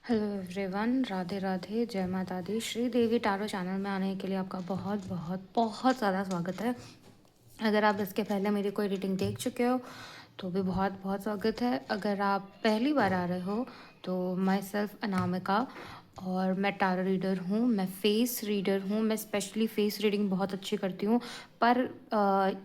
Hello everyone, Radhe Radhe, जय माता दी। श्री देवी tarot channel में आने के लिए आपका बहुत बहुत बहुत ज़्यादा स्वागत है। अगर आप इसके पहले मेरी कोई रीडिंग देख चुके हो तो भी बहुत बहुत स्वागत है। अगर आप पहली बार आ रहे हो तो माई सेल्फ अनामिका, और मैं टैरो रीडर हूँ, मैं फेस रीडर हूँ। मैं स्पेशली फेस रीडिंग बहुत अच्छी करती हूँ, पर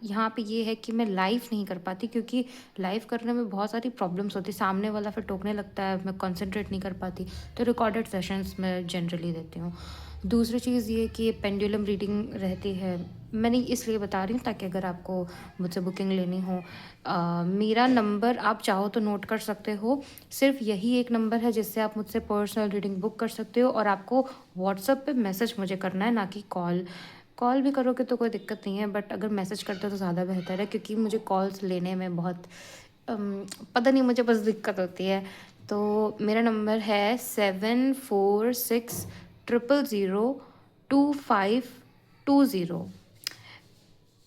यहाँ पे ये है कि मैं लाइव नहीं कर पाती क्योंकि लाइव करने में बहुत सारी प्रॉब्लम्स होती है। सामने वाला फिर टोकने लगता है, मैं कंसंट्रेट नहीं कर पाती, तो रिकॉर्डेड सेशंस मैं जनरली देती हूँ। दूसरी चीज़ ये कि पेंडुलम रीडिंग रहती है। मैंने इसलिए बता रही हूँ ताकि अगर आपको मुझसे बुकिंग लेनी हो, मेरा नंबर आप चाहो तो नोट कर सकते हो। सिर्फ यही एक नंबर है जिससे आप मुझसे पर्सनल रीडिंग बुक कर सकते हो, और आपको व्हाट्सएप पे मैसेज मुझे करना है, ना कि कॉल। कॉल भी करोगे तो कोई दिक्कत नहीं है, बट अगर मैसेज करते हो तो ज़्यादा बेहतर है, क्योंकि मुझे कॉल्स लेने में बहुत पता नहीं, मुझे बस दिक्कत होती है। तो मेरा नंबर है 7460002520।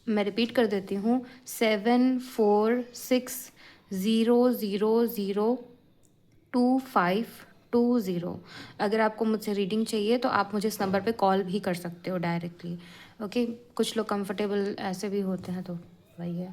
मैं रिपीट कर देती हूँ, 7460002520। अगर आपको मुझसे रीडिंग चाहिए तो आप मुझे इस नंबर पे कॉल भी कर सकते हो डायरेक्टली। ओके, कुछ लोग कंफर्टेबल ऐसे भी होते हैं, तो वही है।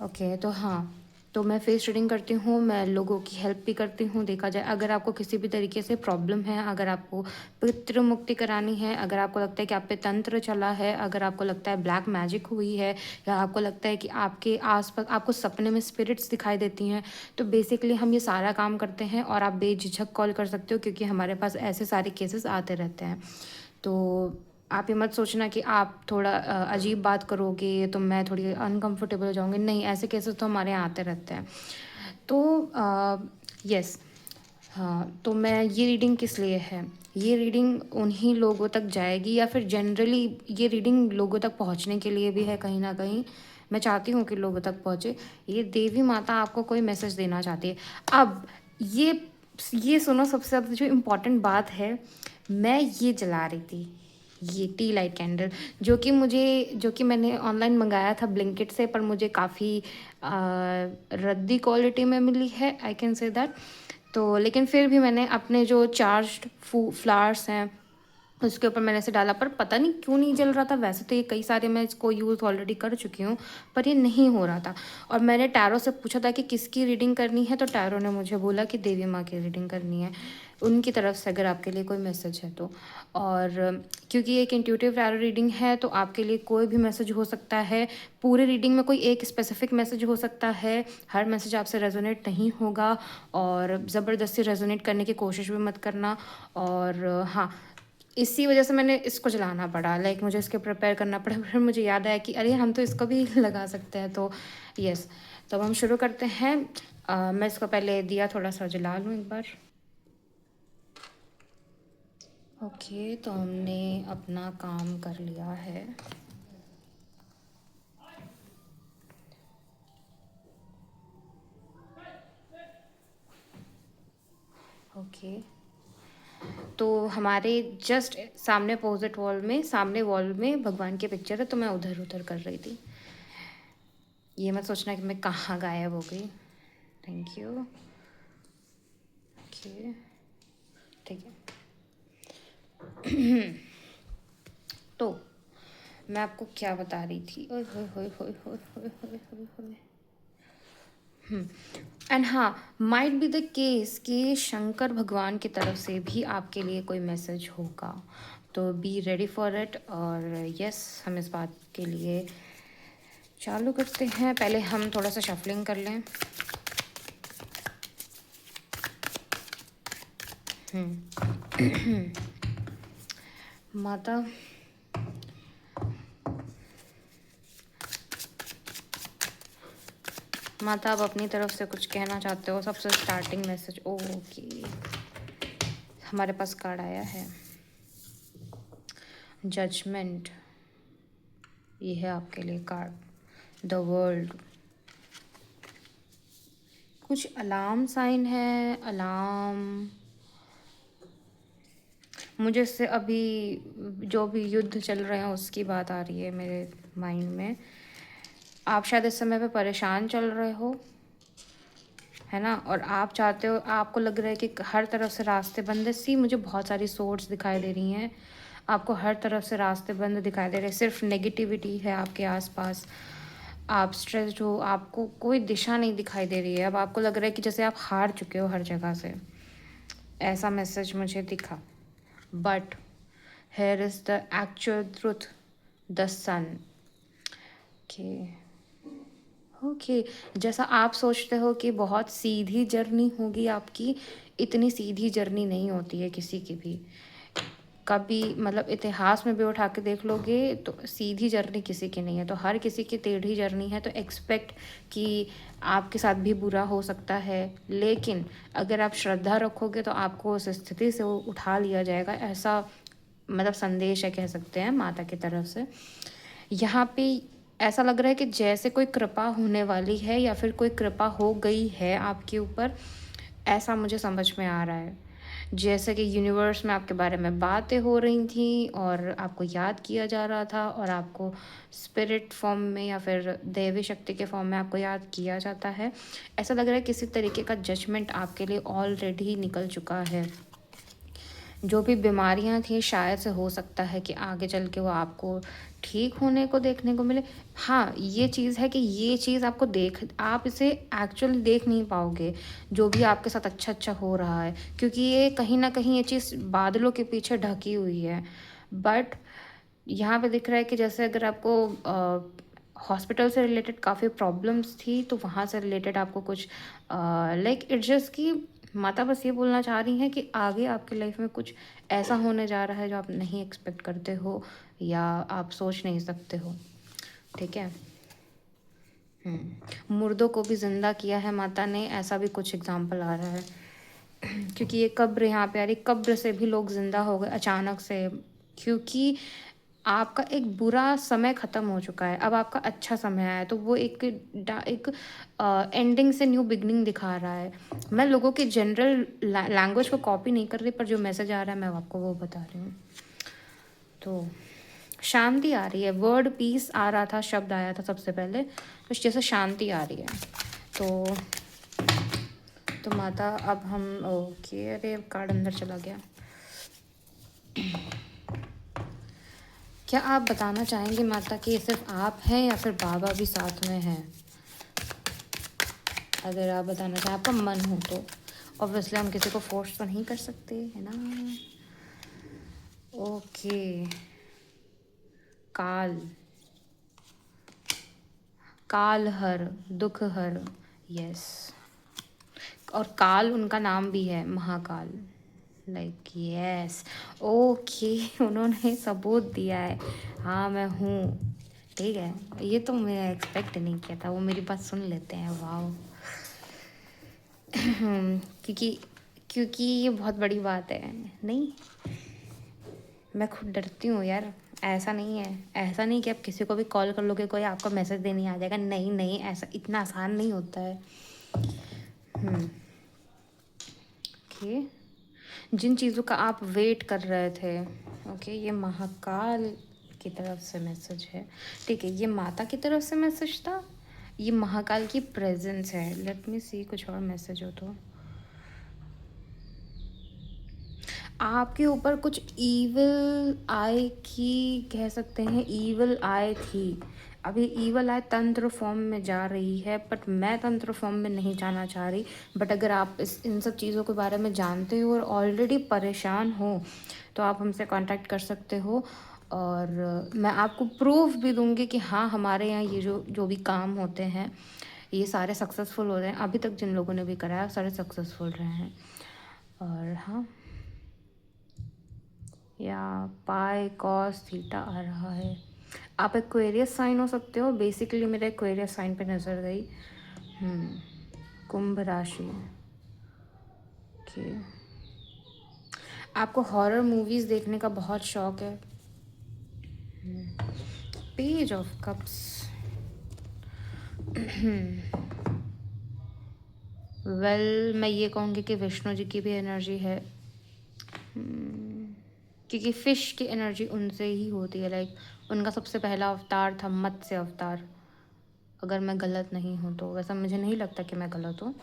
ओके, तो हाँ, तो मैं फेस रीडिंग करती हूँ, मैं लोगों की हेल्प भी करती हूँ। देखा जाए, अगर आपको किसी भी तरीके से प्रॉब्लम है, अगर आपको पितृ मुक्ति करानी है, अगर आपको लगता है कि आप पे तंत्र चला है, अगर आपको लगता है ब्लैक मैजिक हुई है, या आपको लगता है कि आपके आसपास आपको सपने में स्पिरिट्स दिखाई देती हैं, तो बेसिकली हम ये सारा काम करते हैं। और आप बेझिझक कॉल कर सकते हो, क्योंकि हमारे पास ऐसे सारे केसेस आते रहते हैं। तो आप ये मत सोचना कि आप थोड़ा अजीब बात करोगे तो मैं थोड़ी अनकंफर्टेबल हो जाऊँगी। नहीं, ऐसे केसेस तो हमारे यहाँ आते रहते हैं। तो यस, हाँ, तो मैं ये रीडिंग किस लिए है, ये रीडिंग उन्हीं लोगों तक जाएगी, या फिर जनरली ये रीडिंग लोगों तक पहुंचने के लिए भी है कहीं ना कहीं। मैं चाहती हूँ कि लोगों तक पहुंचे। ये देवी माता आपको कोई मैसेज देना चाहती है। अब ये ये सुनो, सबसे ज़्यादा जो इम्पोर्टेंट बात है, मैं ये जला रही थी, ये टी लाइट कैंडल, जो कि मैंने ऑनलाइन मंगाया था ब्लिंकिट से, पर मुझे काफ़ी रद्दी क्वालिटी में मिली है, आई कैन से दैट। तो लेकिन फिर भी मैंने अपने जो चार्ज्ड फ्लावर्स हैं उसके ऊपर मैंने इसे डाला, पर पता नहीं क्यों नहीं जल रहा था। वैसे तो ये कई सारे मैं इसको यूज़ ऑलरेडी कर चुकी हूँ, पर ये नहीं हो रहा था। और मैंने टैरो से पूछा था कि किसकी रीडिंग करनी है, तो टैरो ने मुझे बोला कि देवी माँ की रीडिंग करनी है, उनकी तरफ से अगर आपके लिए कोई मैसेज है तो। और क्योंकि ये एक इंट्यूटिव टैरो रीडिंग है, तो आपके लिए कोई भी मैसेज हो सकता है। पूरे रीडिंग में कोई एक स्पेसिफिक मैसेज हो सकता है, हर मैसेज आपसे रेजोनेट नहीं होगा, और ज़बरदस्ती रेजोनेट करने की कोशिश भी मत करना। और हाँ, इसी वजह से मैंने इसको चलाना पड़ा, लाइक मुझे इसके प्रिपेयर करना पड़ा। फिर मुझे याद आया कि अरे हम तो इसको भी लगा सकते हैं, तो यस। तो अब हम शुरू करते हैं। मैं इसको पहले दिया थोड़ा सा जला लूँ एक बार। ओके, तो हमने अपना काम कर लिया है। ओके, तो हमारे जस्ट सामने अपोजिट वॉल में, सामने वॉल में भगवान की पिक्चर है, तो मैं उधर उधर कर रही थी। ये मत सोचना कि मैं कहाँ गायब हो गई। Thank you. ओके, ठीक है। तो मैं आपको क्या बता रही थी, ओए होए होए होए होए होए होए होए होए। एंड हाँ, माइट बी द केस कि शंकर भगवान की तरफ से भी आपके लिए कोई मैसेज होगा, तो बी रेडी फॉर इट। और यस, हम इस बात के लिए चालू करते हैं। पहले हम थोड़ा सा शफलिंग कर लें। माता, माता आप अपनी तरफ से कुछ कहना चाहते हो? सबसे स्टार्टिंग मैसेज। ओके, हमारे पास कार्ड आया है जजमेंट। ये है आपके लिए कार्ड, द वर्ल्ड। कुछ अलार्म साइन है, अलार्म। मुझे इससे अभी जो भी युद्ध चल रहे हैं उसकी बात आ रही है मेरे माइंड में। आप शायद इस समय पे परेशान चल रहे हो, है ना। और आप चाहते हो, आपको लग रहा है कि हर तरफ से रास्ते बंद है। सी मुझे बहुत सारी सोर्स दिखाई दे रही हैं, आपको हर तरफ से रास्ते बंद दिखाई दे रहे हैं, सिर्फ नेगेटिविटी है आपके आसपास। आप स्ट्रेस्ड हो, आपको कोई दिशा नहीं दिखाई दे रही है। अब आपको लग रहा है कि जैसे आप हार चुके हो हर जगह से, ऐसा मैसेज मुझे दिखा। But here is the actual truth, the sun. Okay okay, जैसा आप सोचते हो कि बहुत सीधी जर्नी होगी आपकी, इतनी सीधी जर्नी नहीं होती है किसी की भी। कभी मतलब इतिहास में भी उठा के देख लोगे तो सीधी जर्नी किसी की नहीं है, तो हर किसी की टेढ़ी जर्नी है। तो एक्सपेक्ट कि आपके साथ भी बुरा हो सकता है, लेकिन अगर आप श्रद्धा रखोगे तो आपको उस स्थिति से वो उठा लिया जाएगा, ऐसा मतलब संदेश है, कह सकते हैं, माता की तरफ से। यहाँ पे ऐसा लग रहा है कि जैसे कोई कृपा होने वाली है या फिर कोई कृपा हो गई है आपके ऊपर, ऐसा मुझे समझ में आ रहा है। जैसे कि यूनिवर्स में आपके बारे में बातें हो रही थी और आपको याद किया जा रहा था, और आपको स्पिरिट फॉर्म में या फिर दैवी शक्ति के फॉर्म में आपको याद किया जाता है। ऐसा लग रहा है किसी तरीके का जजमेंट आपके लिए ऑलरेडी निकल चुका है। जो भी बीमारियां थी शायद से हो सकता है कि आगे चल के वो आपको ठीक होने को देखने को मिले। हाँ, ये चीज़ है कि ये चीज़ आपको आप इसे एक्चुअली देख नहीं पाओगे, जो भी आपके साथ अच्छा अच्छा हो रहा है, क्योंकि ये कहीं ना कहीं ये चीज़ बादलों के पीछे ढकी हुई है। बट यहाँ पे दिख रहा है कि जैसे अगर आपको हॉस्पिटल से रिलेटेड काफ़ी प्रॉब्लम्स थी, तो वहाँ से रिलेटेड आपको कुछ लाइक इट्स जस्ट कि माता बस ये बोलना चाह रही हैं कि आगे आपकी लाइफ में कुछ ऐसा होने जा रहा है जो आप नहीं एक्सपेक्ट करते हो या आप सोच नहीं सकते हो। ठीक है। मुर्दों को भी ज़िंदा किया है माता ने, ऐसा भी कुछ एग्जाम्पल आ रहा है। क्योंकि ये कब्र यहाँ पे आ रही, कब्र से भी लोग ज़िंदा हो गए अचानक से, क्योंकि आपका एक बुरा समय ख़त्म हो चुका है, अब आपका अच्छा समय आया है। तो वो एक एंडिंग से न्यू बिगनिंग दिखा रहा है। मैं लोगों की जनरल लैंग्वेज को कॉपी नहीं कर रही, पर जो मैसेज आ रहा है मैं आपको वो बता रही हूँ। तो शांति आ रही है, वर्ड पीस आ रहा था, शब्द आया था सबसे पहले, तो जैसे शांति आ रही है। तो माता अब हम ओके, अरे कार्ड अंदर चला गया। क्या आप बताना चाहेंगे माता कि ये सिर्फ आप हैं या फिर बाबा भी साथ में हैं? अगर आप बताना चाहें, आपका मन हो तो। ऑब्वियसली हम किसी को फोर्स तो नहीं कर सकते, है ना। ओके, काल, काल हर, दुख हर, यस। और काल उनका नाम भी है, महाकाल, लाइक यस। ओके, उन्होंने सबूत दिया है, हाँ मैं हूँ। ठीक है, ये तो मैं एक्सपेक्ट नहीं किया था, वो मेरी बात सुन लेते हैं, वाह। क्योंकि क्योंकि ये बहुत बड़ी बात है। नहीं, मैं खुद डरती हूँ यार। ऐसा नहीं है, ऐसा नहीं कि आप किसी को भी कॉल कर लोगे कोई आपको मैसेज देने आ जाएगा, नहीं नहीं, ऐसा इतना आसान नहीं होता है। ओके, जिन चीज़ों का आप वेट कर रहे थे, ओके, ये महाकाल की तरफ से मैसेज है। ठीक है, ये माता की तरफ से मैसेज था, ये महाकाल की प्रेजेंस है। लेट मी सी, कुछ और मैसेज हो तो। आपके ऊपर कुछ ईविल आई की, कह सकते हैं ईविल आई थी। अभी ईविल आई तंत्र फॉर्म में जा रही है, बट मैं तंत्र फॉर्म में नहीं जाना चाह रही। बट अगर आप इन सब चीज़ों के बारे में जानते हो और ऑलरेडी परेशान हो, तो आप हमसे कांटेक्ट कर सकते हो, और मैं आपको प्रूफ भी दूंगी कि हाँ, हमारे यहाँ ये जो जो भी काम होते हैं ये सारे सक्सेसफुल हो रहे हैं। अभी तक जिन लोगों ने भी कराया सारे सक्सेसफुल रहे हैं। और हाँ, या पाई कॉस थीटा आ रहा है। आप एक्वेरियस साइन हो सकते हो, बेसिकली मेरा एक्वेरियस साइन पे नज़र गई। कुंभ राशि। ओके, आपको हॉरर मूवीज़ देखने का बहुत शौक है। पेज ऑफ कप्स, वेल मैं ये कहूँगी कि विष्णु जी की भी एनर्जी है, क्योंकि फिश की एनर्जी उनसे ही होती है। लाइक उनका सबसे पहला अवतार था मत्स्य अवतार, अगर मैं गलत नहीं हूँ तो। वैसा मुझे नहीं लगता कि मैं गलत हूँ।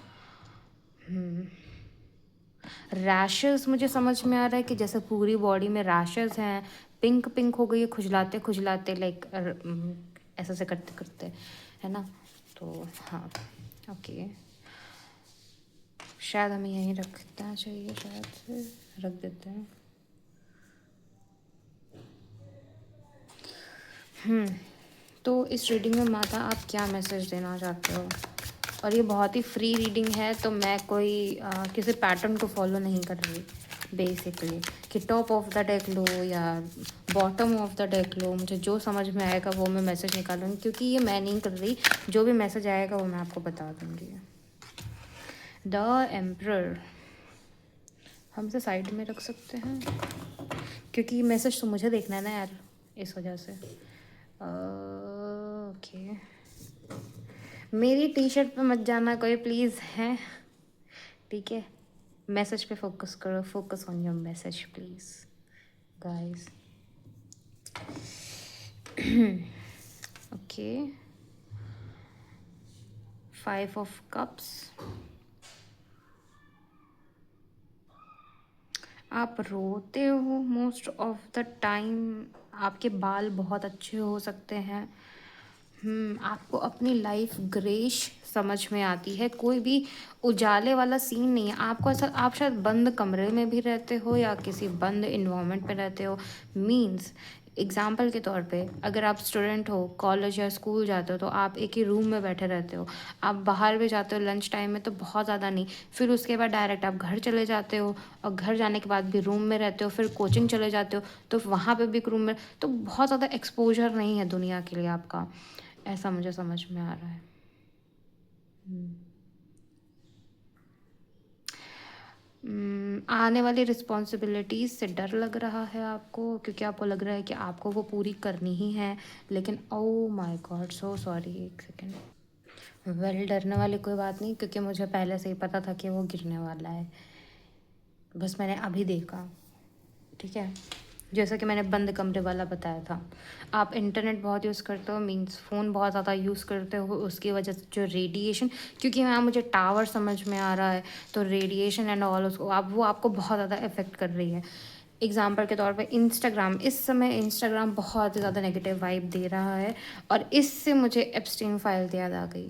रैशेस मुझे समझ में आ रहा है कि जैसे पूरी बॉडी में रैशेस हैं, पिंक पिंक हो गई है खुजलाते खुजलाते, लाइक ऐसा से करते करते, है ना? तो हाँ, ओके, शायद हमें यहीं रखना चाहिए, शायद से रख देते हैं। तो इस रीडिंग में माता आप क्या मैसेज देना चाहते हो? और ये बहुत ही फ्री रीडिंग है, तो मैं कोई किसी पैटर्न को फॉलो नहीं कर रही बेसिकली, कि टॉप ऑफ द डेक लो या बॉटम ऑफ द डेक लो। मुझे जो समझ में आएगा वो मैं मैसेज निकालूंगी, क्योंकि ये मैं नहीं कर रही। जो भी मैसेज आएगा वो मैं आपको बता दूंगी। द एम्परर हम इसे साइड में रख सकते हैं, क्योंकि मैसेज तो मुझे देखना है ना यार, इस वजह से। ओके, मेरी टी शर्ट पे मत जाना कोई प्लीज़, है? ठीक है, मैसेज पे फोकस करो, focus on your message please guys. Okay, 5 of cups. आप रोते हो मोस्ट ऑफ द टाइम, आपके बाल बहुत अच्छे हो सकते हैं। आपको अपनी लाइफ ग्रेश समझ में आती है, कोई भी उजाले वाला सीन नहीं है आपको। ऐसा, आप शायद बंद कमरे में भी रहते हो या किसी बंद इन्वायरमेंट पे रहते हो। मींस एग्जाम्पल के तौर पे, अगर आप स्टूडेंट हो, कॉलेज या स्कूल जाते हो, तो आप एक ही रूम में बैठे रहते हो। आप बाहर भी जाते हो लंच टाइम में, तो बहुत ज़्यादा नहीं, फिर उसके बाद डायरेक्ट आप घर चले जाते हो, और घर जाने के बाद भी रूम में रहते हो, फिर कोचिंग चले जाते हो, तो वहाँ पे भी एक रूम में, तो बहुत ज़्यादा एक्सपोजर नहीं है दुनिया के लिए आपका, ऐसा मुझे समझ में आ रहा है। आने वाली रिस्पॉन्सिबिलिटीज़ से डर लग रहा है आपको, क्योंकि आपको लग रहा है कि आपको वो पूरी करनी ही है, लेकिन oh my God, so sorry, एक सेकेंड। वेल, डरने वाली कोई बात नहीं, क्योंकि मुझे पहले से ही पता था कि वो गिरने वाला है, बस मैंने अभी देखा। ठीक है, जैसा कि मैंने बंद कमरे वाला बताया था। आप इंटरनेट बहुत यूज़ करते हो, मींस फ़ोन बहुत ज़्यादा यूज़ करते हो, उसकी वजह से जो रेडिएशन, क्योंकि यहाँ मुझे टावर समझ में आ रहा है, तो रेडिएशन एंड ऑल उसको आप वो आपको बहुत ज़्यादा इफेक्ट कर रही है। एग्जाम्पल के तौर पे इंस्टाग्राम, इस समय इंस्टाग्राम बहुत ज़्यादा नेगेटिव वाइब दे रहा है, और इससे मुझे एप्स्टीन फाइल याद आ गई।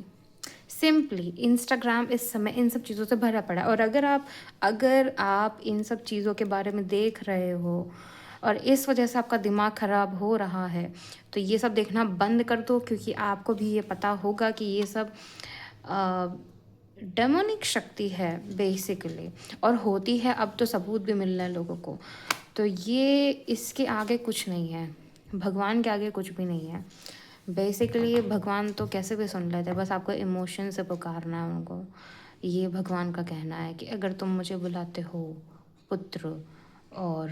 सिंपली इंस्टाग्राम इस समय इन सब चीज़ों से भरा पड़ा है, और अगर आप इन सब चीज़ों के बारे में देख रहे हो और इस वजह से आपका दिमाग ख़राब हो रहा है, तो ये सब देखना बंद कर दो, क्योंकि आपको भी ये पता होगा कि ये सब डेमोनिक शक्ति है बेसिकली, और होती है, अब तो सबूत भी मिल रहे हैं लोगों को। तो ये इसके आगे कुछ नहीं है, भगवान के आगे कुछ भी नहीं है। बेसिकली भगवान तो कैसे भी सुन लेते हैं, बस आपको इमोशन से पुकारना है उनको। ये भगवान का कहना है कि अगर तुम मुझे बुलाते हो पुत्र, और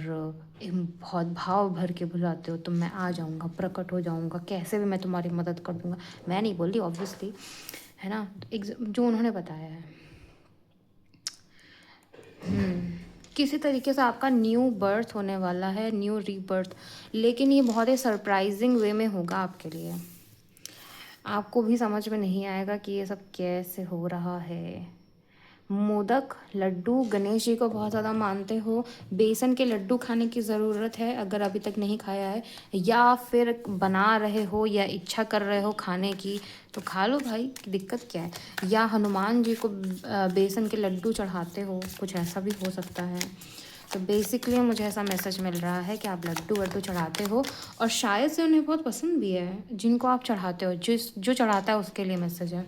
बहुत भाव भर के बुलाते हो, तो मैं आ जाऊँगा, प्रकट हो जाऊँगा, कैसे भी मैं तुम्हारी मदद कर दूँगा। मैं नहीं बोल रही ऑब्वियसली, है ना, जो उन्होंने बताया है। किसी तरीके से आपका न्यू बर्थ होने वाला है, न्यू रीबर्थ, लेकिन ये बहुत ही सरप्राइजिंग वे में होगा आपके लिए। आपको भी समझ में नहीं आएगा कि ये सब कैसे हो रहा है। मोदक, लड्डू, गणेश जी को बहुत ज़्यादा मानते हो, बेसन के लड्डू खाने की ज़रूरत है अगर अभी तक नहीं खाया है, या फिर बना रहे हो या इच्छा कर रहे हो खाने की, तो खा लो भाई, दिक्कत क्या है। या हनुमान जी को बेसन के लड्डू चढ़ाते हो, कुछ ऐसा भी हो सकता है। तो बेसिकली मुझे ऐसा मैसेज मिल रहा है कि आप लड्डू वड्डू चढ़ाते हो, और शायद से उन्हें बहुत पसंद भी है जिनको आप चढ़ाते हो, जो चढ़ाता है उसके लिए मैसेज है।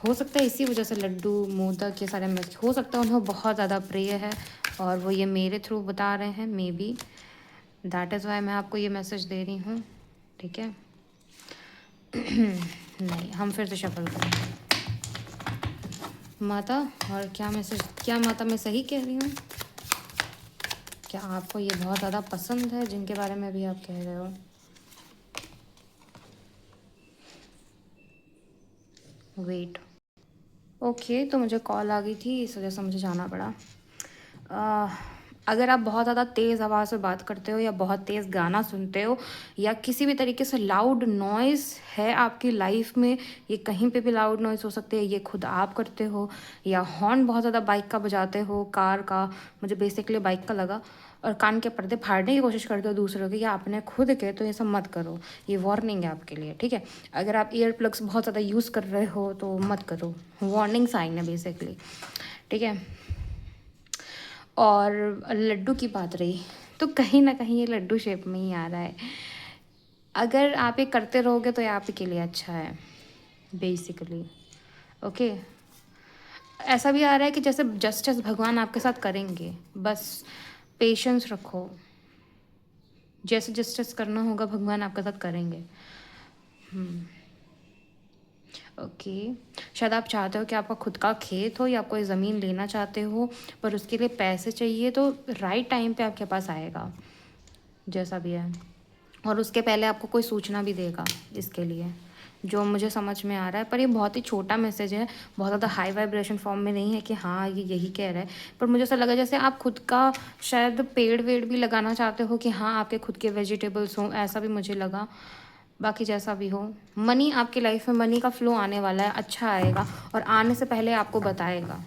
हो सकता है इसी वजह से लड्डू, मोदक, ये सारे मैसेज, हो सकता है उन्हें बहुत ज़्यादा प्रिय है, और वो ये मेरे थ्रू बता रहे हैं, may be that is why मैं आपको ये मैसेज दे रही हूँ। ठीक है। नहीं, हम फिर से शफल करेंगे। माता, और क्या मैसेज, क्या माता मैं सही कह रही हूँ? क्या आपको ये बहुत ज़्यादा पसंद है जिनके बारे में भी आप कह रहे हो? वेट, ओके, तो मुझे कॉल आ गई थी, इस वजह से मुझे जाना पड़ा। अगर आप बहुत ज़्यादा तेज़ आवाज़ में बात करते हो या बहुत तेज़ गाना सुनते हो या किसी भी तरीके से लाउड नॉइज़ है आपकी लाइफ में, ये कहीं पे भी लाउड नॉइज़ हो सकती है, ये खुद आप करते हो, या हॉर्न बहुत ज़्यादा बाइक का बजाते हो, कार का, मुझे बेसिकली बाइक का लगा, और कान के पर्दे फाड़ने की कोशिश करते हो दूसरों के या अपने खुद के, तो ये सब मत करो। ये वार्निंग है आपके लिए, ठीक है। अगर आप ईयर प्लग्स बहुत ज़्यादा यूज़ कर रहे हो तो मत करो, वार्निंग साइन है बेसिकली, ठीक है। और लड्डू की बात रही तो कहीं ना कहीं ये लड्डू शेप में ही आ रहा है। अगर आप ये करते रहोगे तो ये आप ही के लिए अच्छा है बेसिकली, ओके। ऐसा भी आ रहा है कि जैसे जस्टिस भगवान आपके साथ करेंगे, बस पेशेंस रखो, जैसे जस्टिस करना होगा भगवान आपके साथ करेंगे। ओके। शायद आप चाहते हो कि आपका खुद का खेत हो या कोई ज़मीन लेना चाहते हो, पर उसके लिए पैसे चाहिए, तो राइट टाइम पे आपके पास आएगा, जैसा भी है। और उसके पहले आपको कोई सूचना भी देगा इसके लिए, जो मुझे समझ में आ रहा है। पर ये बहुत ही छोटा मैसेज है, बहुत ज़्यादा हाई वाइब्रेशन फॉर्म में नहीं है कि हाँ ये यही कह रहा है। पर मुझे ऐसा लगा जैसे आप खुद का शायद पेड़ वेड़ भी लगाना चाहते हो कि हाँ आपके खुद के वेजिटेबल्स हों, ऐसा भी मुझे लगा। बाकी जैसा भी हो, मनी आपकी लाइफ में, मनी का फ्लो आने वाला है, अच्छा आएगा, और आने से पहले आपको बताएगा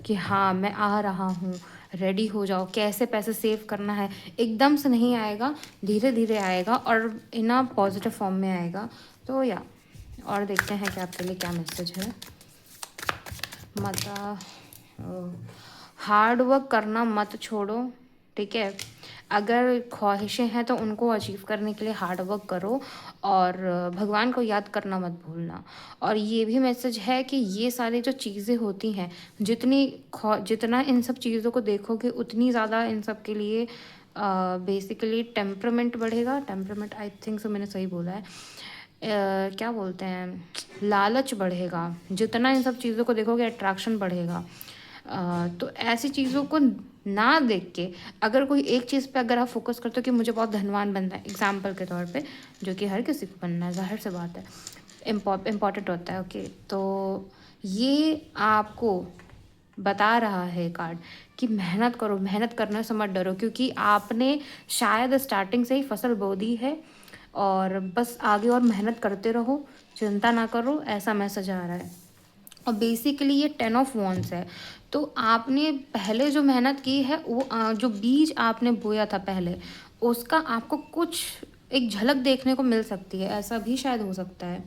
कि हाँ मैं आ रहा हूँ, रेडी हो जाओ, कैसे पैसे सेव करना है। एकदम से नहीं आएगा, धीरे धीरे आएगा और इन अ पॉजिटिव फॉर्म में आएगा। तो या और देखते हैं कि आपके लिए क्या मैसेज है। माता, हार्ड वर्क करना मत छोड़ो, ठीक है। अगर ख्वाहिशें हैं तो उनको अचीव करने के लिए हार्ड वर्क करो, और भगवान को याद करना मत भूलना। और ये भी मैसेज है कि ये सारी जो चीज़ें होती हैं, जितना इन सब चीज़ों को देखोगे उतनी ज़्यादा इन सब के लिए बेसिकली टेम्परामेंट बढ़ेगा। टेम्परामेंट, आई थिंक सो, मैंने सही बोला है। क्या बोलते हैं, लालच बढ़ेगा। जितना इन सब चीज़ों को देखोगे अट्रैक्शन बढ़ेगा। तो ऐसी चीज़ों को ना देख के, अगर कोई एक चीज़ पे अगर आप फोकस करते हो कि मुझे बहुत धनवान बनना है, एग्जाम्पल के तौर पे, जो कि हर किसी को बनना है, ज़ाहिर सी बात है, इम्पॉर्टेंट होता है, ओके। तो ये आपको बता रहा है कार्ड कि मेहनत करो, मेहनत करने से मत डरो, क्योंकि आपने शायद स्टार्टिंग से ही फसल बो दी है, और बस आगे और मेहनत करते रहो, चिंता ना करो, ऐसा मैसेज आ रहा है। और बेसिकली ये 10 ऑफ वॉन्ड्स है। तो आपने पहले जो मेहनत की है, वो जो बीज आपने बोया था पहले, उसका आपको कुछ एक झलक देखने को मिल सकती है, ऐसा भी शायद हो सकता है,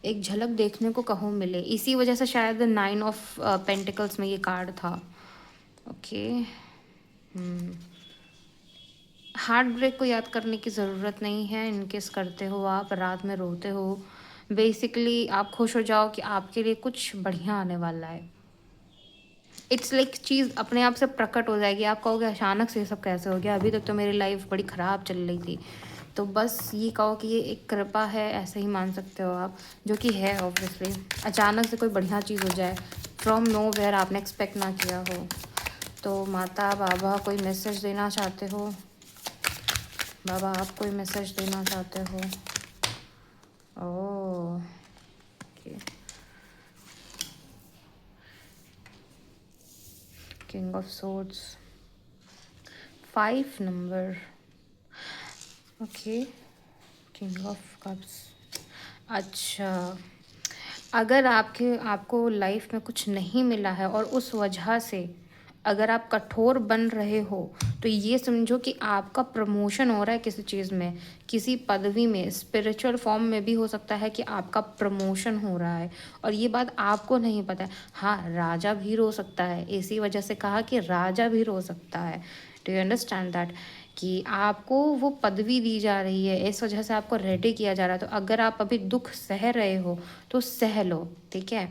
एक झलक देखने को कहो मिले। इसी वजह से शायद 9 ऑफ पेंटिकल्स में ये कार्ड था, ओके। हार्ट ब्रेक को याद करने की ज़रूरत नहीं है, इनकेस करते हो आप, रात में रोते हो, बेसिकली आप खुश हो जाओ कि आपके लिए कुछ बढ़िया आने वाला है। इट्स लाइक चीज़ अपने आप से प्रकट हो जाएगी, आप कहोगे अचानक से ये सब कैसे हो गया, अभी तक तो मेरी लाइफ बड़ी ख़राब चल रही थी। तो बस ये कहो कि ये एक कृपा है, ऐसे ही मान सकते हो आप, जो कि है ऑब्वियसली। अचानक से कोई बढ़िया चीज़ हो जाए फ्रॉम नो वेयर, आपने एक्सपेक्ट ना किया हो। तो माता, बाबा कोई मैसेज देना चाहते हो? बाबा आप कोई मैसेज देना चाहते हो? Oh, king of swords, 5 number, okay, king of cups. अच्छा, अगर आपको लाइफ में कुछ नहीं मिला है और उस वजह से अगर आप कठोर बन रहे हो, तो ये समझो कि आपका प्रमोशन हो रहा है किसी चीज़ में, किसी पदवी में, स्पिरिचुअल फॉर्म में भी हो सकता है कि आपका प्रमोशन हो रहा है, और ये बात आपको नहीं पता है। हाँ, राजा भी रो सकता है, इसी वजह से कहा कि राजा भी रो सकता है। Do you understand that? कि आपको वो पदवी दी जा रही है, इस वजह से आपको रेडी किया जा रहा है। तो अगर आप अभी दुख सह रहे हो तो सह लो, ठीक है,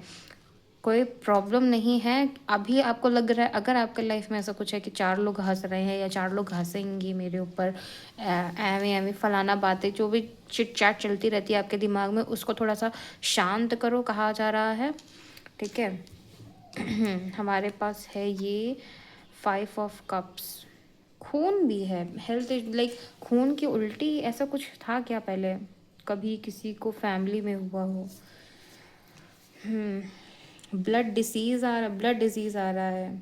कोई प्रॉब्लम नहीं है। अभी आपको लग रहा है, अगर आपके लाइफ में ऐसा कुछ है कि 4 लोग हंस रहे हैं या 4 लोग हंसेंगे मेरे ऊपर, एवे एवे फलाना बातें, जो भी चिट चैट चलती रहती है आपके दिमाग में, उसको थोड़ा सा शांत करो, कहा जा रहा है, ठीक है। हमारे पास है ये 5 ऑफ कप्स, खून भी है, हेल्थ, लाइक खून की उल्टी, ऐसा कुछ था क्या पहले कभी किसी को फैमिली में हुआ हो? ब्लड डिजीज़ आ रहा है,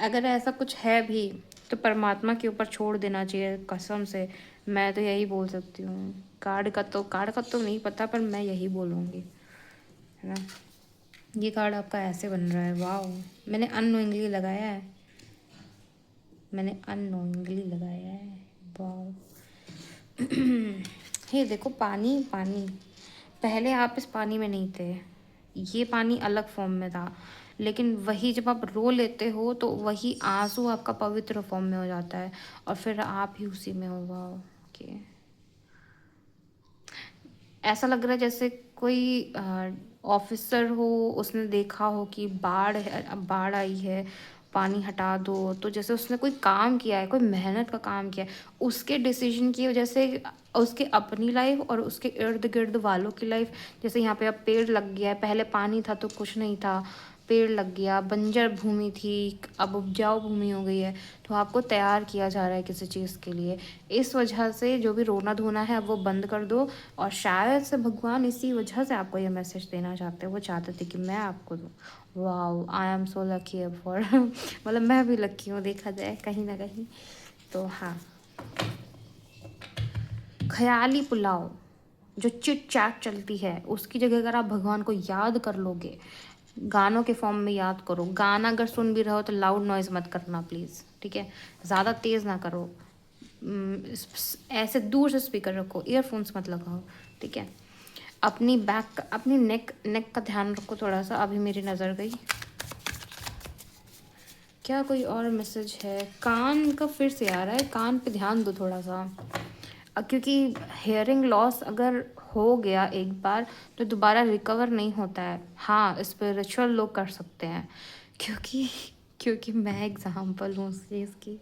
अगर ऐसा कुछ है भी तो परमात्मा के ऊपर छोड़ देना चाहिए कसम से। मैं तो यही बोल सकती हूँ। कार्ड का तो नहीं पता, पर मैं यही बोलूँगी, है ना। ये कार्ड आपका ऐसे बन रहा है, वाह। मैंने अननोइंगली लगाया है, वाह। ये देखो, पानी पानी। पहले आप इस पानी में नहीं थे, ये पानी अलग फॉर्म में था, लेकिन वही जब आप रो लेते हो तो वही आंसू आपका पवित्र फॉर्म में हो जाता है, और फिर आप ही उसी में होगा। ओके, ऐसा लग रहा है जैसे कोई ऑफिसर हो, उसने देखा हो कि बाढ़ आई है, पानी हटा दो, तो जैसे उसने कोई काम किया है, कोई मेहनत का काम किया है, उसके डिसीजन की वजह से उसके अपनी लाइफ और उसके इर्द गिर्द वालों की लाइफ, जैसे यहाँ पे अब पेड़ लग गया है, पहले पानी था तो कुछ नहीं था, पेड़ लग गया, बंजर भूमि थी अब उपजाऊ भूमि हो गई है, तो आपको तैयार किया जा रहा है किसी चीज़ के लिए। इस वजह से जो भी रोना धोना है अब वो बंद कर दो, और शायद से भगवान इसी वजह से आपको ये मैसेज देना चाहते हैं। वो चाहते थे कि मैं आपको दूँ। Wow, I am so lucky for मतलब मैं भी लकी हूँ देखा जाए कहीं ना कहीं। तो हाँ, ख्याली पुलाव जो चिट चैट चलती है उसकी जगह अगर आप भगवान को याद कर लोगे, गानों के फॉर्म में याद करो। गाना अगर सुन भी रहे हो तो लाउड नॉइज मत करना प्लीज़, ठीक है। ज़्यादा तेज़ ना करो। ऐसे दूर से स्पीकर रखो, ईयरफोन्स मत लगाओ, ठीक है। अपनी नेक का ध्यान रखो थोड़ा सा। अभी मेरी नज़र गई, क्या कोई और मैसेज है? कान का फिर से आ रहा है, कान पे ध्यान दो थोड़ा सा। क्योंकि हेयरिंग लॉस अगर हो गया एक बार तो दोबारा रिकवर नहीं होता है। हाँ, स्पिरिचुअल लोग कर सकते हैं, क्योंकि क्योंकि मैं एग्जाम्पल हूँ उस चीज़ की,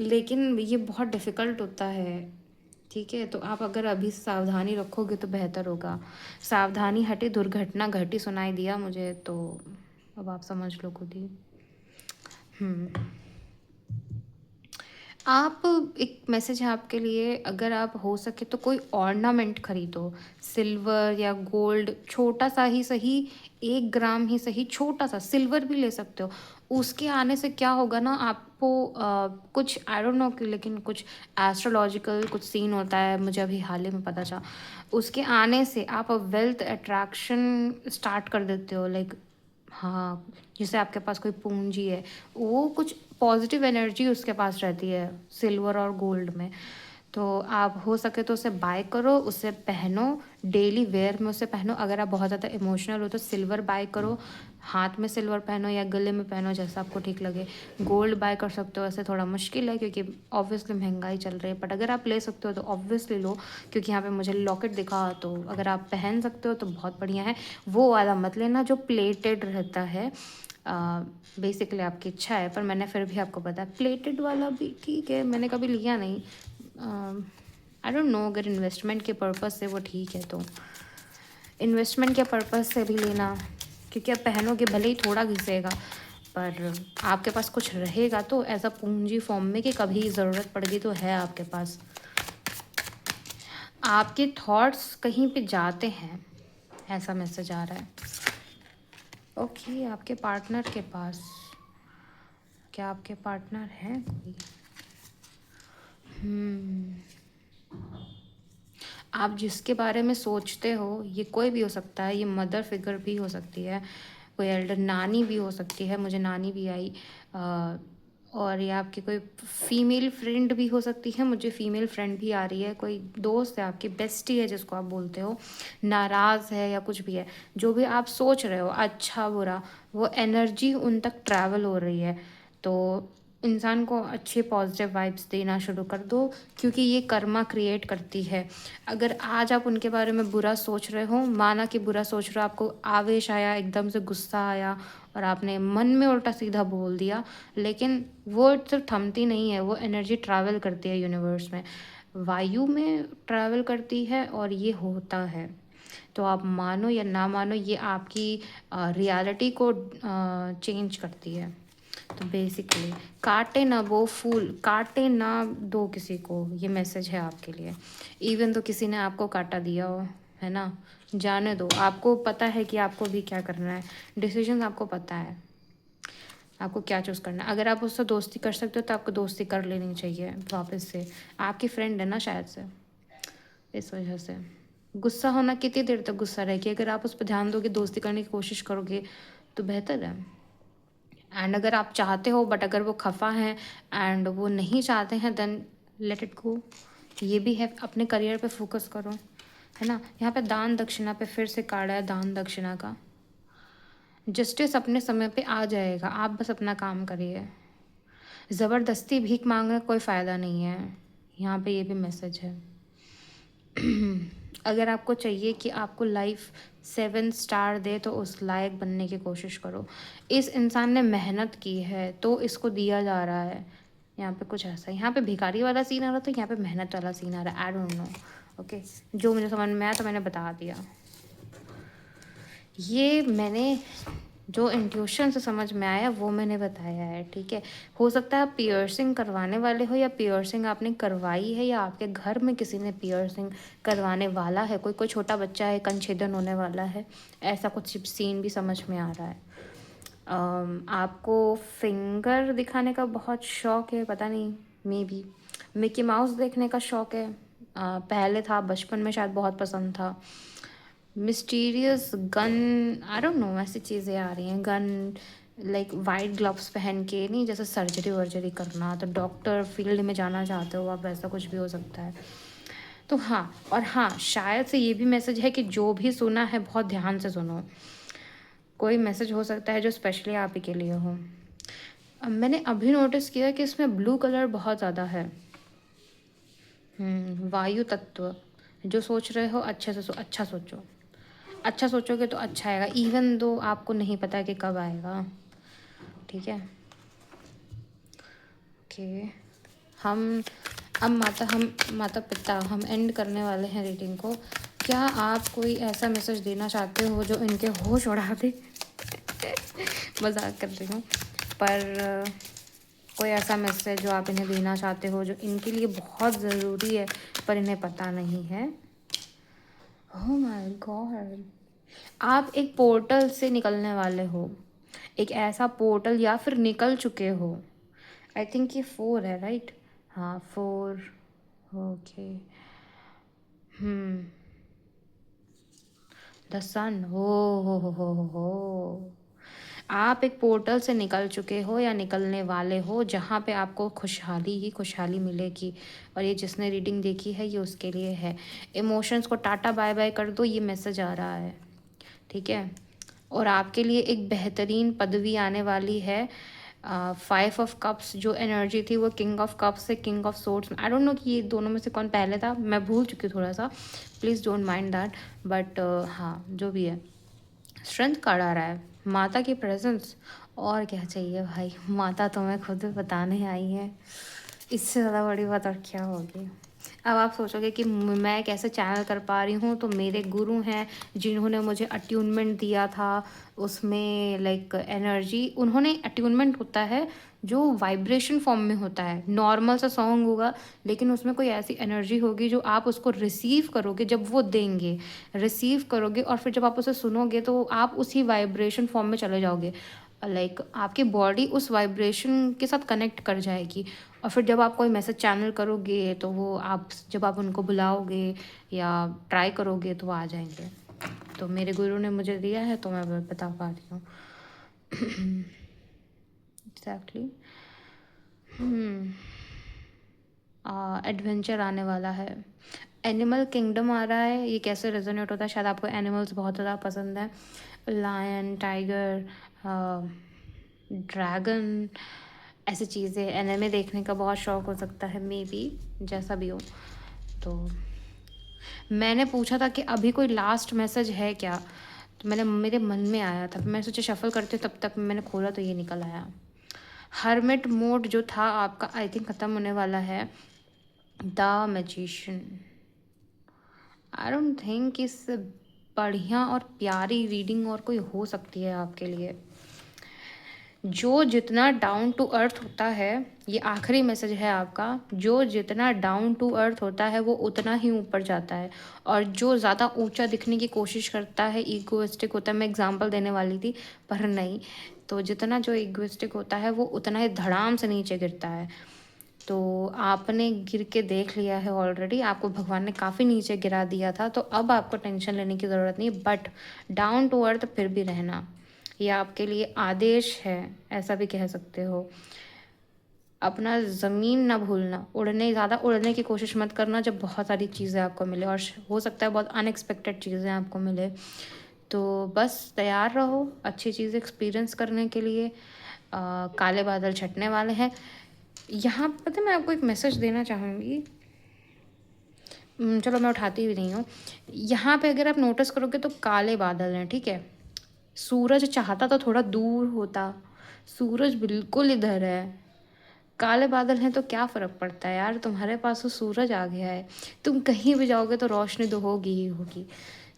लेकिन ये बहुत डिफ़िकल्ट होता है, ठीक है। तो आप अगर अभी सावधानी रखोगे तो बेहतर होगा। सावधानी हटी दुर्घटना घटी सुनाई दिया मुझे, तो अब आप समझ लो खुद ही। आप, एक मैसेज है आपके लिए, अगर आप हो सके तो कोई ऑर्नामेंट खरीदो, सिल्वर या गोल्ड, छोटा सा ही सही, 1 ग्राम ही सही, छोटा सा सिल्वर भी ले सकते हो। उसके आने से क्या होगा ना, आपको कुछ आई डोंट नो कि, लेकिन कुछ एस्ट्रोलॉजिकल कुछ सीन होता है, मुझे अभी हाल ही में पता चला। उसके आने से आप वेल्थ अट्रैक्शन स्टार्ट कर देते हो, लाइक, हाँ, जैसे आपके पास कोई पूंजी है, वो कुछ पॉजिटिव एनर्जी उसके पास रहती है सिल्वर और गोल्ड में। तो आप हो सके तो उसे बाय करो, उसे पहनो, डेली वेयर में उसे पहनो। अगर आप बहुत ज़्यादा इमोशनल हो तो सिल्वर बाय करो, हाथ में सिल्वर पहनो या गले में पहनो, जैसा आपको ठीक लगे। गोल्ड बाय कर सकते हो, ऐसे थोड़ा मुश्किल है क्योंकि ऑब्वियसली महंगाई चल रही है, बट अगर आप ले सकते हो तो ऑब्वियसली लो, क्योंकि यहाँ पे मुझे लॉकेट दिखा, तो अगर आप पहन सकते हो तो बहुत बढ़िया है। वो वाला मत लेना जो प्लेटेड रहता है, बेसिकली आपकी इच्छा है, पर मैंने फिर भी आपको बताया प्लेटेड वाला भी ठीक है, मैंने कभी लिया नहीं। आई डोंट नो, अगर इन्वेस्टमेंट के पर्पज़ से वो ठीक है तो इन्वेस्टमेंट के पर्पज़ से भी लेना, क्योंकि आप पहनोगे भले ही थोड़ा घिसेगा, पर आपके पास कुछ रहेगा तो एज अ पूंजी फॉर्म में, कि कभी ज़रूरत पड़ेगी तो है आपके पास। आपके थॉट्स कहीं पे जाते हैं, ऐसा मैसेज आ रहा है। ओके, आपके पार्टनर के पास, क्या आपके पार्टनर हैं कोई? आप जिसके बारे में सोचते हो, ये कोई भी हो सकता है, ये मदर फिगर भी हो सकती है, कोई एल्डर नानी भी हो सकती है, मुझे नानी भी आई, और ये आपकी कोई फीमेल फ्रेंड भी हो सकती है, मुझे फीमेल फ्रेंड भी आ रही है, कोई दोस्त है आपकी, बेस्टी है जिसको आप बोलते हो, नाराज़ है या कुछ भी है, जो भी आप सोच रहे हो अच्छा बुरा, वो एनर्जी उन तक ट्रैवल हो रही है। तो इंसान को अच्छे पॉजिटिव वाइब्स देना शुरू कर दो, क्योंकि ये कर्मा क्रिएट करती है। अगर आज आप उनके बारे में बुरा सोच रहे हो, माना कि बुरा सोच रहे हो, आपको आवेश आया, एकदम से गुस्सा आया और आपने मन में उल्टा सीधा बोल दिया, लेकिन वो सिर्फ थमती नहीं है, वो एनर्जी ट्रैवल करती है यूनिवर्स में, वायु में ट्रैवल करती है, और ये होता है। तो आप मानो या ना मानो, ये आपकी रियलिटी को चेंज करती है। तो बेसिकली काटे ना वो फूल, काटे ना दो किसी को, ये मैसेज है आपके लिए। इवन तो किसी ने आपको काटा दिया हो, है ना, जाने दो, आपको पता है कि आपको भी क्या करना है, डिसीजन आपको पता है। आपको क्या चूज़ करना है। अगर आप उससे दोस्ती कर सकते हो तो आपको दोस्ती कर लेनी चाहिए वापस से, आपकी फ्रेंड है ना शायद से, इस वजह से। गुस्सा होना, कितनी देर तक गुस्सा रहेगी, अगर आप उस पर ध्यान दोगे, दोस्ती करने की कोशिश करोगे तो बेहतर है। एंड अगर आप चाहते हो बट अगर वो खफा हैं एंड वो नहीं चाहते हैं, देन लेट इट गो। ये भी है, अपने करियर पे फोकस करो, है ना। यहाँ पे दान दक्षिणा पे फिर से कार्ड है दान दक्षिणा का। जस्टिस अपने समय पे आ जाएगा, आप बस अपना काम करिए। ज़बरदस्ती भीख मांगने का कोई फ़ायदा नहीं है, यहाँ पे ये भी मैसेज है। अगर आपको चाहिए कि आपको लाइफ 7 स्टार दे तो उस लायक बनने की कोशिश करो। इस इंसान ने मेहनत की है तो इसको दिया जा रहा है। यहाँ पे कुछ ऐसा, यहाँ पे भिखारी वाला सीन आ रहा था, यहाँ पे मेहनत वाला सीन आ रहा है। I don't know, okay. जो मुझे समझ में आया तो मैंने बता दिया। ये मैंने जो इंट्यूशन से समझ में आया वो मैंने बताया है, ठीक है। हो सकता है आप पियर्सिंग करवाने वाले हो, या पियर्सिंग आपने करवाई है, या आपके घर में किसी ने पियर्सिंग करवाने वाला है, कोई छोटा बच्चा है, कंछेदन होने वाला है, ऐसा कुछ सीन भी समझ में आ रहा है। आपको फिंगर दिखाने का बहुत शौक है, पता नहीं, मे बी मिकी माउस देखने का शौक है। पहले था, बचपन में शायद बहुत पसंद था। Mysterious gun, I don't know, ऐसी चीज़ें आ रही हैं। गन लाइक वाइट ग्लव्स पहन के, नहीं जैसे सर्जरी वर्जरी करना, तो डॉक्टर फील्ड में जाना चाहते हो आप, ऐसा कुछ भी हो सकता है। तो हाँ, और हाँ, शायद से ये भी मैसेज है कि जो भी सुना है बहुत ध्यान से सुनो। कोई मैसेज हो सकता है जो स्पेशली आप ही के लिए हो। अब मैंने अभी नोटिस किया कि इसमें ब्लू कलर बहुत ज़्यादा है। वायु तत्व। जो सोच रहे हो अच्छे से अच्छा सोचो, अच्छा सोचोगे तो अच्छा आएगा, इवन दो आपको नहीं पता कि कब आएगा, ठीक है। ओके, हम माता पिता हम एंड करने वाले हैं रीडिंग को। क्या आप कोई ऐसा मैसेज देना चाहते हो जो इनके होश उड़ा दे? मजाक कर रही हूँ, पर कोई ऐसा मैसेज जो आप इन्हें देना चाहते हो जो इनके लिए बहुत ज़रूरी है पर इन्हें पता नहीं है। ओह माय गॉड, आप एक पोर्टल से निकलने वाले हो, एक ऐसा पोर्टल, या फिर निकल चुके हो। आई थिंक ये 4 है, राइट? हाँ 4, ओके। द सन, हो। आप एक पोर्टल से निकल चुके हो या निकलने वाले हो जहाँ पे आपको खुशहाली ही खुशहाली मिलेगी, और ये जिसने रीडिंग देखी है ये उसके लिए है। इमोशंस को टाटा बाय बाय कर दो, ये मैसेज आ रहा है, ठीक है। और आपके लिए एक बेहतरीन पदवी आने वाली है। 5 ऑफ कप्स जो एनर्जी थी वो किंग ऑफ कप्स से king of swords. I don't know कि ये दोनों में से कौन पहले था, मैं भूल चुकी हूँ थोड़ा सा, please don't mind that. But हाँ, जो भी है, स्ट्रेंथ कार्ड आ रहा है, माता की प्रेजेंस। और क्या चाहिए भाई, माता तुम्हें खुद बताने आई है, इससे ज़्यादा बड़ी बात और क्या होगी। अब आप सोचोगे कि मैं कैसे चैनल कर पा रही हूँ, तो मेरे गुरु हैं जिन्होंने मुझे अट्यूनमेंट दिया था, उसमें लाइक एनर्जी, उन्होंने अट्यूनमेंट होता है जो वाइब्रेशन फॉर्म में होता है। नॉर्मल सा सॉन्ग होगा लेकिन उसमें कोई ऐसी एनर्जी होगी जो आप उसको रिसीव करोगे, जब वो देंगे रिसीव करोगे, और फिर जब आप उसे सुनोगे तो आप उसी वाइब्रेशन फॉर्म में चले जाओगे। लाइक आपकी बॉडी उस वाइब्रेशन के साथ कनेक्ट कर जाएगी, और फिर जब आप कोई मैसेज चैनल करोगे तो वो आप, जब आप उनको बुलाओगे या ट्राई करोगे तो वो आ जाएंगे। तो मेरे गुरु ने मुझे दिया है तो मैं बता पा रही हूँ। एग्जैक्टली। एडवेंचर आने वाला है, एनिमल किंगडम आ रहा है। ये कैसे रेजोनेट होता है, शायद आपको एनिमल्स बहुत ज़्यादा पसंद है, लायन, टाइगर, ड्रैगन, ऐसी चीज़ें। एनिमे देखने का बहुत शौक हो सकता है, मे बी, जैसा भी हो। तो मैंने पूछा था कि अभी कोई लास्ट मैसेज है क्या, तो मेरे मन में आया था, मैं सोचा शफल करती हूँ, तब तक मैंने खोला तो ये निकल आया। हर्मिट मोड जो था आपका, आई थिंक ख़त्म होने वाला है। The magician, I don't think इससे बढ़िया और प्यारी रीडिंग और कोई हो सकती है आपके लिए। जो जितना डाउन टू अर्थ होता है, ये आखिरी मैसेज है आपका, जो जितना डाउन टू अर्थ होता है वो उतना ही ऊपर जाता है, और जो ज़्यादा ऊंचा दिखने की कोशिश करता है ईगोइस्टिक होता है। मैं एग्जांपल देने वाली थी पर नहीं, तो जितना जो इगोइस्टिक होता है वो उतना ही धड़ाम से नीचे गिरता है। तो आपने गिर के देख लिया है ऑलरेडी, आपको भगवान ने काफ़ी नीचे गिरा दिया था, तो अब आपको टेंशन लेने की ज़रूरत नहीं। बट डाउन टू अर्थ फिर भी रहना, ये आपके लिए आदेश है, ऐसा भी कह सकते हो। अपना ज़मीन ना भूलना, ज़्यादा उड़ने की कोशिश मत करना जब बहुत सारी चीज़ें आपको मिले, और हो सकता है बहुत अनएक्सपेक्टेड चीज़ें आपको मिले। तो बस तैयार रहो अच्छी चीज़ एक्सपीरियंस करने के लिए। काले बादल छटने वाले हैं यहाँ। पता है मैं आपको एक मैसेज देना चाहूँगी, चलो मैं उठाती भी नहीं हूँ। यहाँ पे अगर आप नोटिस करोगे तो काले बादल हैं, ठीक है। सूरज चाहता तो थोड़ा दूर होता, सूरज बिल्कुल इधर है। काले बादल हैं तो क्या फ़र्क पड़ता है यार, तुम्हारे पास तो सूरज आ गया है, तुम कहीं भी जाओगे तो रोशनी तो होगी ही होगी।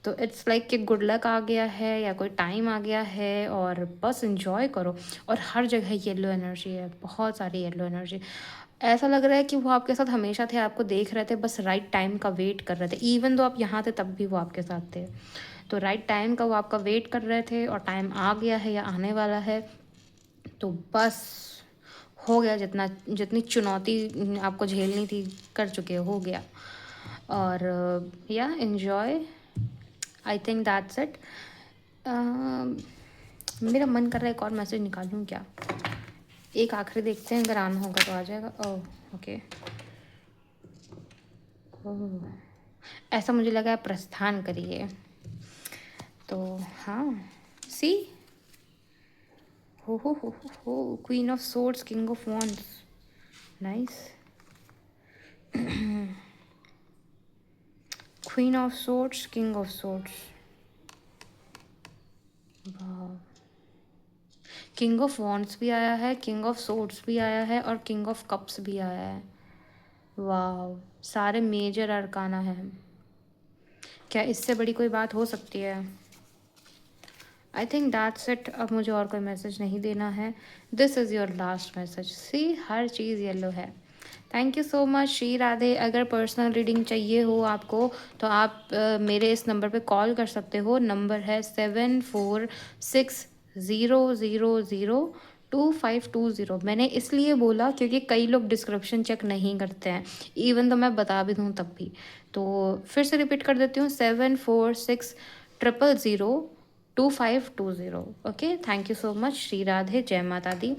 तो इट्स लाइक कि गुड लक आ गया है या कोई टाइम आ गया है, और बस इंजॉय करो। और हर जगह येलो एनर्जी है, बहुत सारी येलो एनर्जी। ऐसा लग रहा है कि वो आपके साथ हमेशा थे, आपको देख रहे थे, बस राइट टाइम का वेट कर रहे थे। इवन तो आप यहाँ थे तब भी वो आपके साथ थे, तो राइट टाइम का वो आपका वेट कर रहे थे, और टाइम आ गया है या आने वाला है। तो बस हो गया, जितनी चुनौती आपको झेलनी थी कर चुके हो गया। और या enjoy, I think that's it. मेरा मन कर रहा है एक और मैसेज निकालूँ क्या, एक आखिरी देखते हैं, अगर आना होगा तो आ जाएगा। ओह ओके, ओह ऐसा मुझे लगा है प्रस्थान करिए। तो हाँ, सी, हो queen of swords, king of wands, nice. Queen of swords, king of swords, king of wands भी आया है, किंग ऑफ सोर्ड्स भी आया है, और किंग ऑफ कप्स भी आया है। वाह, सारे मेजर अरकाना हैं। क्या इससे बड़ी कोई बात हो सकती है? I think that's it. अब मुझे और कोई मैसेज नहीं देना है। This is your last message. See, हर चीज़ येलो है। Thank you so much Shri Radhe. अगर पर्सनल रीडिंग चाहिए हो आपको तो आप मेरे इस नंबर पे कॉल कर सकते हो। नंबर है 7460002520। मैंने इसलिए बोला क्योंकि कई लोग डिस्क्रिप्शन चेक नहीं करते हैं, इवन तो मैं बता भी दूँ तब भी। तो फिर से रिपीट कर देती हूँ, 7460002520। Okay, thank you so much Shri Radhe. जय माता दी।